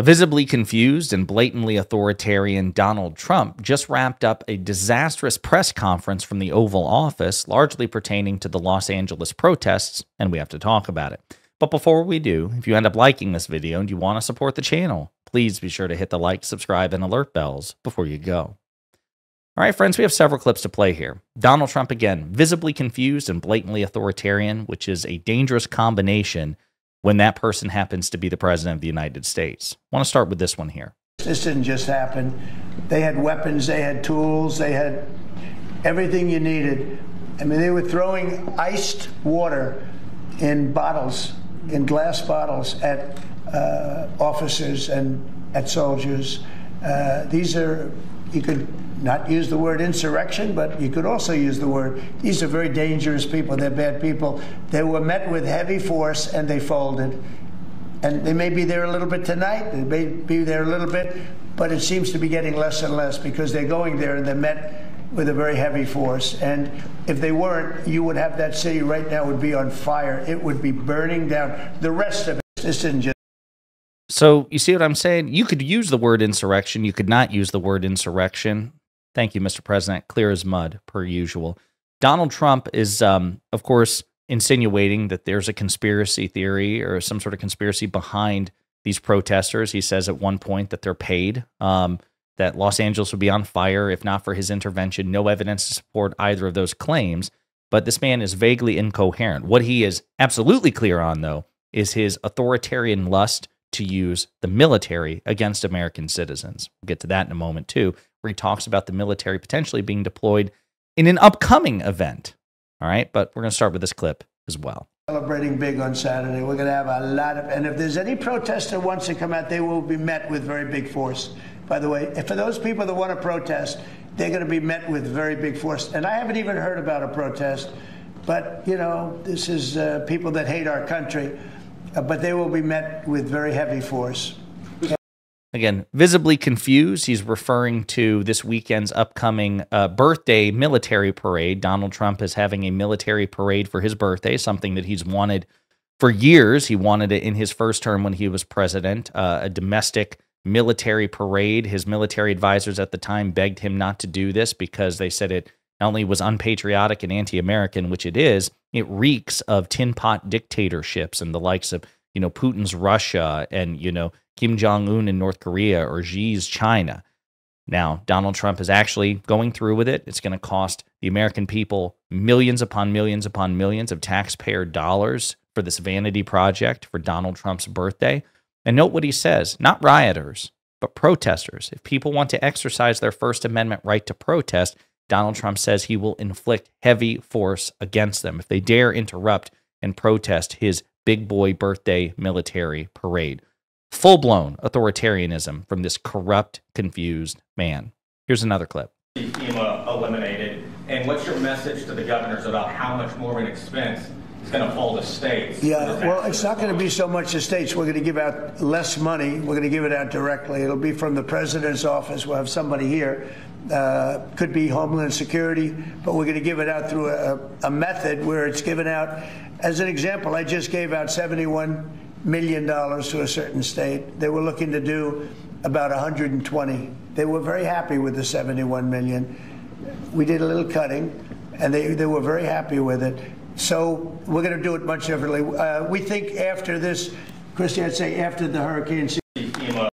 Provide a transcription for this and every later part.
A visibly confused and blatantly authoritarian Donald Trump just wrapped up a disastrous press conference from the Oval Office, largely pertaining to the Los Angeles protests, and we have to talk about it. But before we do, if you end up liking this video and you want to support the channel, please be sure to hit the like, subscribe, and alert bells before you go. All right, friends, we have several clips to play here. Donald Trump, again, visibly confused and blatantly authoritarian, which is a dangerous combination when that person happens to be the president of the United States. I want to start with this one here. This didn't just happen. They had weapons, they had tools, they had everything you needed. I mean, they were throwing iced water in bottles, in glass bottles, at officers and at soldiers. These are, you could not use the word insurrection, but you could also use the word, these are very dangerous people, they're bad people. They were met with heavy force and they folded. And they may be there a little bit tonight, they may be there a little bit, but it seems to be getting less and less because they're going there and they're met with a very heavy force. And if they weren't, you would have that city right now would be on fire. It would be burning down. The rest of it, this isn't just. So you see what I'm saying? You could use the word insurrection. You could not use the word insurrection. Thank you, Mr. President. Clear as mud, per usual. Donald Trump is, of course, insinuating that there's a conspiracy theory or some sort of conspiracy behind these protesters. He says at one point that they're paid, that Los Angeles would be on fire if not for his intervention. No evidence to support either of those claims. But this man is vaguely incoherent. What he is absolutely clear on, though, is his authoritarian lust to use the military against American citizens. We'll get to that in a moment, too, where he talks about the military potentially being deployed in an upcoming event. All right, but we're going to start with this clip as well. Celebrating big on Saturday. We're going to have a lot of, and if there's any protester that wants to come out, they will be met with very big force. By the way, for those people that want to protest, they're going to be met with very big force. And I haven't even heard about a protest, but, you know, this is people that hate our country, but they will be met with very heavy force. Again, visibly confused. He's referring to this weekend's upcoming birthday military parade. Donald Trump is having a military parade for his birthday, something that he's wanted for years. He wanted it in his first term when he was president, a domestic military parade. His military advisors at the time begged him not to do this because they said it not only was unpatriotic and anti-American, which it is, it reeks of tin pot dictatorships and the likes of, you know, Putin's Russia and, you know, Kim Jong-un in North Korea or Xi's China. Now, Donald Trump is actually going through with it. It's going to cost the American people millions upon millions upon millions of taxpayer dollars for this vanity project for Donald Trump's birthday. And note what he says, not rioters, but protesters. If people want to exercise their First Amendment right to protest, Donald Trump says he will inflict heavy force against them if they dare interrupt and protest his big boy birthday military parade. Full-blown authoritarianism from this corrupt, confused man. Here's another clip. FEMA eliminated, and what's your message to the governors about how much more of an expense it's going to fall to states? Yeah, well, it's not going to be so much to states. We're going to give out less money. We're going to give it out directly. It'll be from the president's office. We'll have somebody here. Could be Homeland Security, but we're going to give it out through a method where it's given out. As an example, I just gave out $71 million to a certain state. They were looking to do about 120. They were very happy with the 71 million. We did a little cutting, and they were very happy with it. So we're going to do it much differently. We think after this, Christy, I'd say after the hurricane season.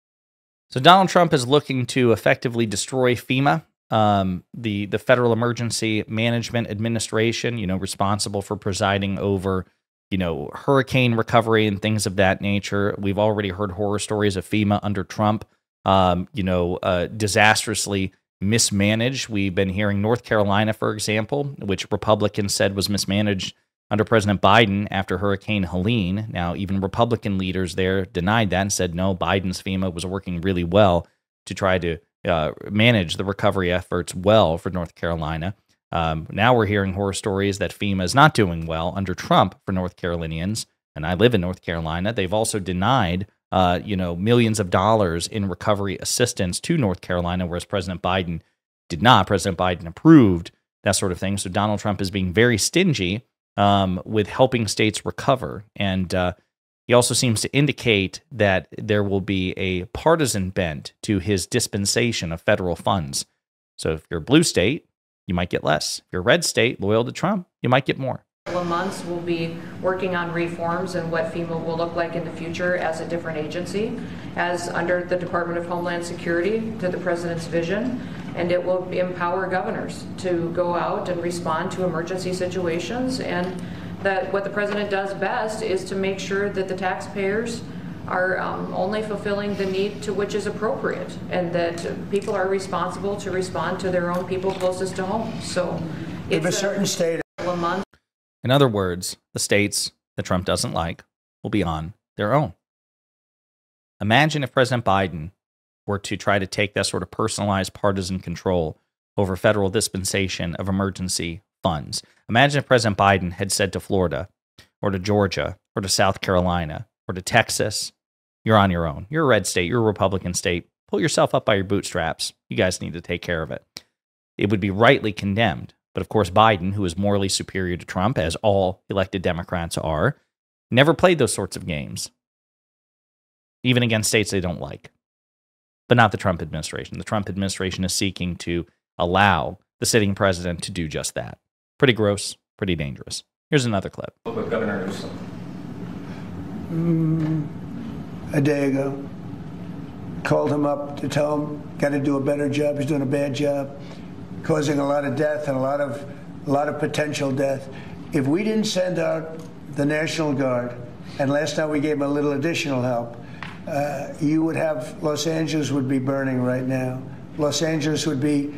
So Donald Trump is looking to effectively destroy FEMA, the Federal Emergency Management Administration, you know, responsible for presiding over, you know, hurricane recovery and things of that nature. We've already heard horror stories of FEMA under Trump, disastrously mismanaged. We've been hearing North Carolina, for example, which Republicans said was mismanaged under President Biden after Hurricane Helene. Now, even Republican leaders there denied that and said, no, Biden's FEMA was working really well to try to manage the recovery efforts well for North Carolina. Now we're hearing horror stories that FEMA is not doing well under Trump for North Carolinians, and I live in North Carolina. They've also denied, millions of dollars in recovery assistance to North Carolina, whereas President Biden did not. President Biden approved that sort of thing. So Donald Trump is being very stingy with helping states recover. And He also seems to indicate that there will be a partisan bent to his dispensation of federal funds. So if you're a blue state, you might get less. If you're a red state loyal to Trump, you might get more. Months we'll be working on reforms and what FEMA will look like in the future as a different agency, as under the Department of Homeland Security to the President's vision, and it will empower governors to go out and respond to emergency situations, and that what the President does best is to make sure that the taxpayers are only fulfilling the need to which is appropriate, and that people are responsible to respond to their own people closest to home. So if a certain state a month. In other words, the states that Trump doesn't like will be on their own. Imagine if President Biden were to try to take that sort of personalized partisan control over federal dispensation of emergency funds. Imagine if President Biden had said to Florida or to Georgia or to South Carolina or to Texas, you're on your own. You're a red state. You're a Republican state. Pull yourself up by your bootstraps. You guys need to take care of it. It would be rightly condemned. But of course, Biden, who is morally superior to Trump, as all elected Democrats are, never played those sorts of games, even against states they don't like. But not the Trump administration. The Trump administration is seeking to allow the sitting president to do just that. Pretty gross, pretty dangerous. Here's another clip. With Governor Newsom. A day ago, called him up to tell him, got to do a better job. He's doing a bad job, causing a lot of death and a lot of potential death. If we didn't send out the National Guard, and last night we gave him a little additional help, you would have, Los Angeles would be burning right now. Los Angeles would be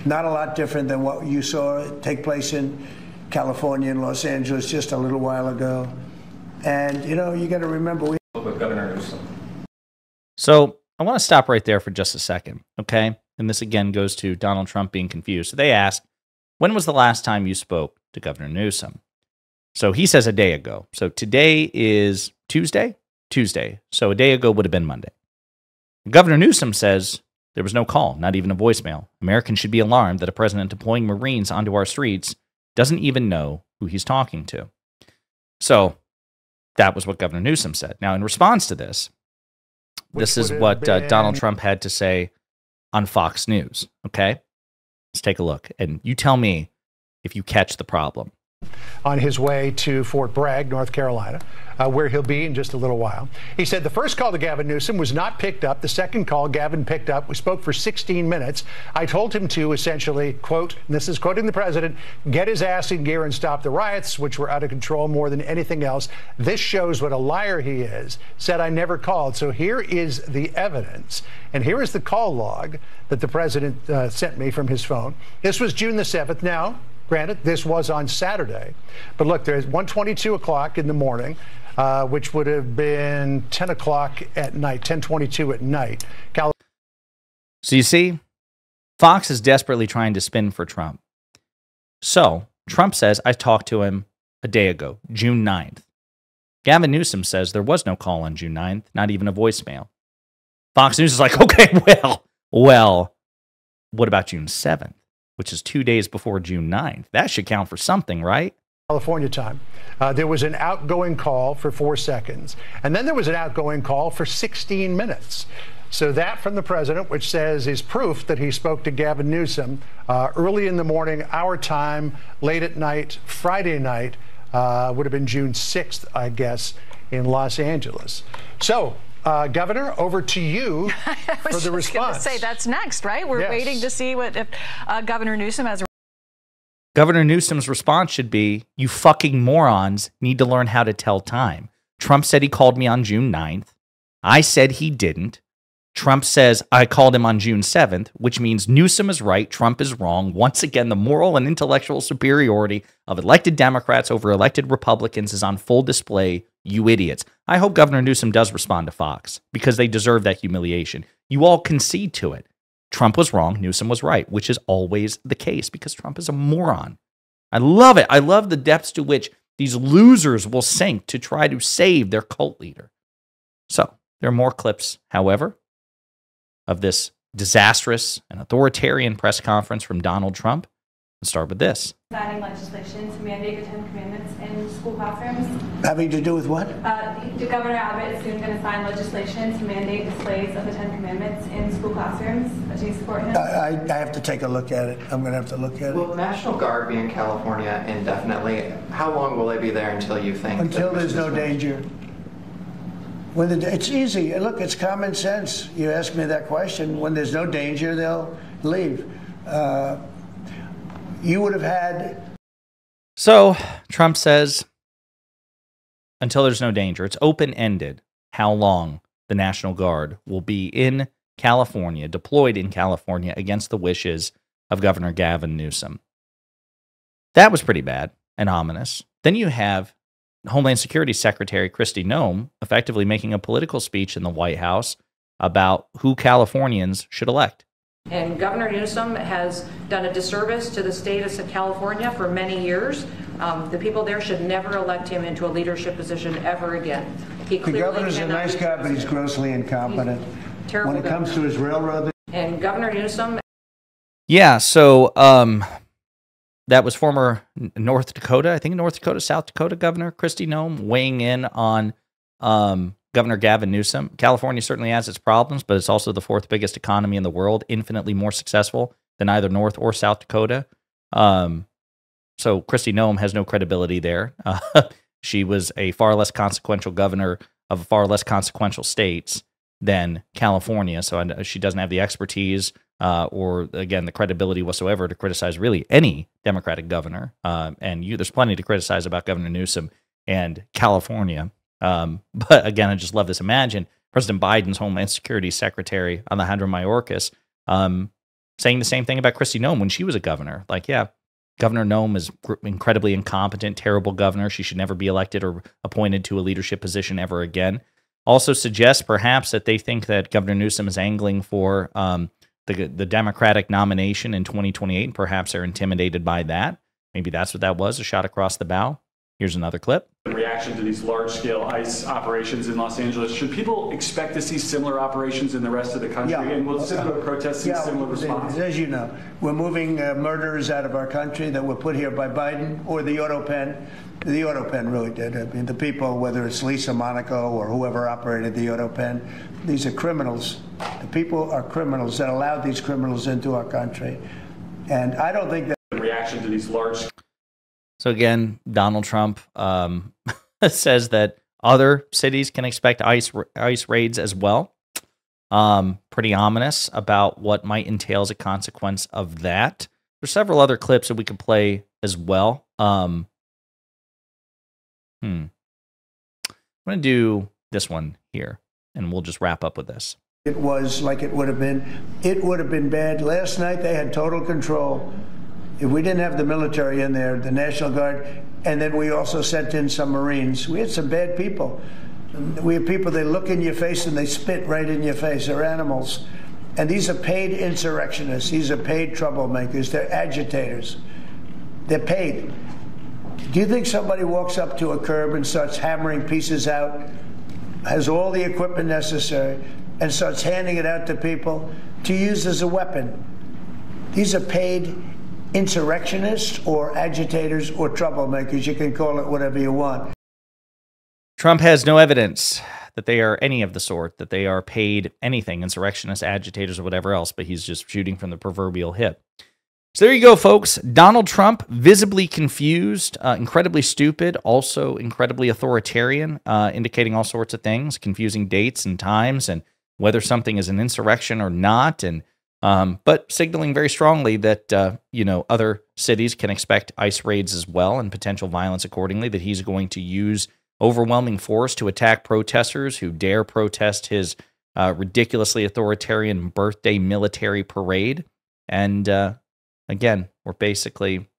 not a lot different than what you saw take place in California and Los Angeles just a little while ago. And, you know, you got to remember, With Governor Newsom. So I want to stop right there for just a second, okay? And this again goes to Donald Trump being confused. So they asked, when was the last time you spoke to Governor Newsom? So he says a day ago. So today is Tuesday? Tuesday. So a day ago would have been Monday. Governor Newsom says there was no call, not even a voicemail. Americans should be alarmed that a president deploying Marines onto our streets doesn't even know who he's talking to. So that was what Governor Newsom said. Now, in response to this, this is what Donald Trump had to say on Fox News, okay? Let's take a look, and you tell me if you catch the problem. On his way to Fort Bragg, North Carolina, where he'll be in just a little while. He said the first call to Gavin Newsom was not picked up. The second call Gavin picked up. We spoke for 16 minutes. I told him to essentially, quote, and this is quoting the president, get his ass in gear and stop the riots, which were out of control more than anything else. This shows what a liar he is. Said I never called. So here is the evidence. And here is the call log that the president sent me from his phone. This was June the 7th. Now, granted, this was on Saturday, but look, there's 1:22 o'clock in the morning, which would have been 10 o'clock at night, 10:22 at night. So you see, Fox is desperately trying to spin for Trump. So Trump says, I talked to him a day ago, June 9th. Gavin Newsom says there was no call on June 9th, not even a voicemail. Fox News is like, okay, well, what about June 7th? Which is 2 days before June 9th. That should count for something, right? California time. There was an outgoing call for 4 seconds, and then there was an outgoing call for 16 minutes. So that from the president, which says is proof that he spoke to Gavin Newsom early in the morning, our time, late at night, Friday night, would have been June 6th, I guess, in Los Angeles. So, Governor, over to you for the response. I was going to say that's next, right? We're waiting to see what if Governor Newsom has. Governor Newsom's response should be, you fucking morons need to learn how to tell time. Trump said he called me on June 9th. I said he didn't. Trump says I called him on June 7th, which means Newsom is right, Trump is wrong. Once again, the moral and intellectual superiority of elected Democrats over elected Republicans is on full display, you idiots. I hope Governor Newsom does respond to Fox because they deserve that humiliation. You all concede to it. Trump was wrong, Newsom was right, which is always the case because Trump is a moron. I love it. I love the depths to which these losers will sink to try to save their cult leader. So, there are more clips, however, of this disastrous and authoritarian press conference from Donald Trump. Let's start with this. Signing legislation to mandate the 10 Commandments in school classrooms. Having to do with what? Governor Abbott is soon going to sign legislation to mandate displays of the Ten Commandments in school classrooms. Do you support him? I have to take a look at it. I'm going to have to look at it. Will the National Guard be in California indefinitely? How long will they be there until you think? Until there's no danger. It's easy. Look, it's common sense. You ask me that question. When there's no danger, they'll leave. You would have had... So Trump says, until there's no danger. It's open-ended how long the National Guard will be in California, deployed in California against the wishes of Governor Gavin Newsom. That was pretty bad and ominous. Then you have Homeland Security Secretary Kristi Noem effectively making a political speech in the White House about who Californians should elect. And Governor Newsom has done a disservice to the state of California for many years. The people there should never elect him into a leadership position ever again. The governor's a nice guy, but he's grossly incompetent. When it comes to his railroad. And Governor Newsom. Yeah, so that was former North Dakota, South Dakota Governor Kristi Noem weighing in on Governor Gavin Newsom. California certainly has its problems, but it's also the fourth biggest economy in the world, infinitely more successful than either North or South Dakota. So Kristi Noem has no credibility there. She was a far less consequential governor of far less consequential states than California, so she doesn't have the expertise or, again, the credibility whatsoever to criticize really any Democratic governor. And there's plenty to criticize about Governor Newsom and California. But again, I just love this. Imagine President Biden's Homeland Security Secretary Alejandro Mayorkas saying the same thing about Kristi Noem when she was a governor. Like, yeah, Governor Noem is incredibly incompetent, terrible governor. She should never be elected or appointed to a leadership position ever again. Also suggests perhaps that they think that Governor Newsom is angling for the Democratic nomination in 2028, and perhaps they're intimidated by that. Maybe that's what that was, a shot across the bow. Here's another clip. In reaction to these large-scale ICE operations in Los Angeles, should people expect to see similar operations in the rest of the country? Yeah. And will similar protests see similar response? As you know, we're moving murderers out of our country that were put here by Biden or the auto pen. The auto pen really did. I mean, the people, whether it's Lisa Monaco or whoever operated the auto pen, these are criminals. The people are criminals that allowed these criminals into our country. And I don't think that... In reaction to these large... So again, Donald Trump says that other cities can expect ICE raids as well. Pretty ominous about what might entail as a consequence of that. There's several other clips that we could play as well. I'm going to do this one here, and we'll just wrap up with this. It was like it would have been. It would have been bad. Last night they had total control. If we didn't have the military in there, the National Guard, and then we also sent in some Marines, we had some bad people. We have people, they look in your face and they spit right in your face. They're animals. And these are paid insurrectionists. These are paid troublemakers. They're agitators. They're paid. Do you think somebody walks up to a curb and starts hammering pieces out, has all the equipment necessary, and starts handing it out to people to use as a weapon? These are paid insurrectionists or agitators or troublemakers. You can call it whatever you want. Trump has no evidence that they are any of the sort, that they are paid anything, insurrectionists, agitators, or whatever else, but he's just shooting from the proverbial hip. So there you go, folks. Donald Trump, visibly confused, incredibly stupid, also incredibly authoritarian, indicating all sorts of things, confusing dates and times, and whether something is an insurrection or not, and but signaling very strongly that, other cities can expect ICE raids as well and potential violence accordingly, that he's going to use overwhelming force to attack protesters who dare protest his ridiculously authoritarian birthday military parade. And again, we're basically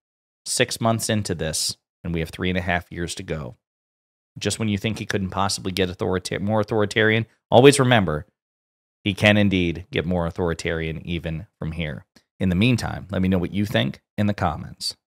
6 months into this, and we have 3.5 years to go. Just when you think he couldn't possibly get more authoritarian, always remember, he can indeed get more authoritarian even from here. In the meantime, let me know what you think in the comments.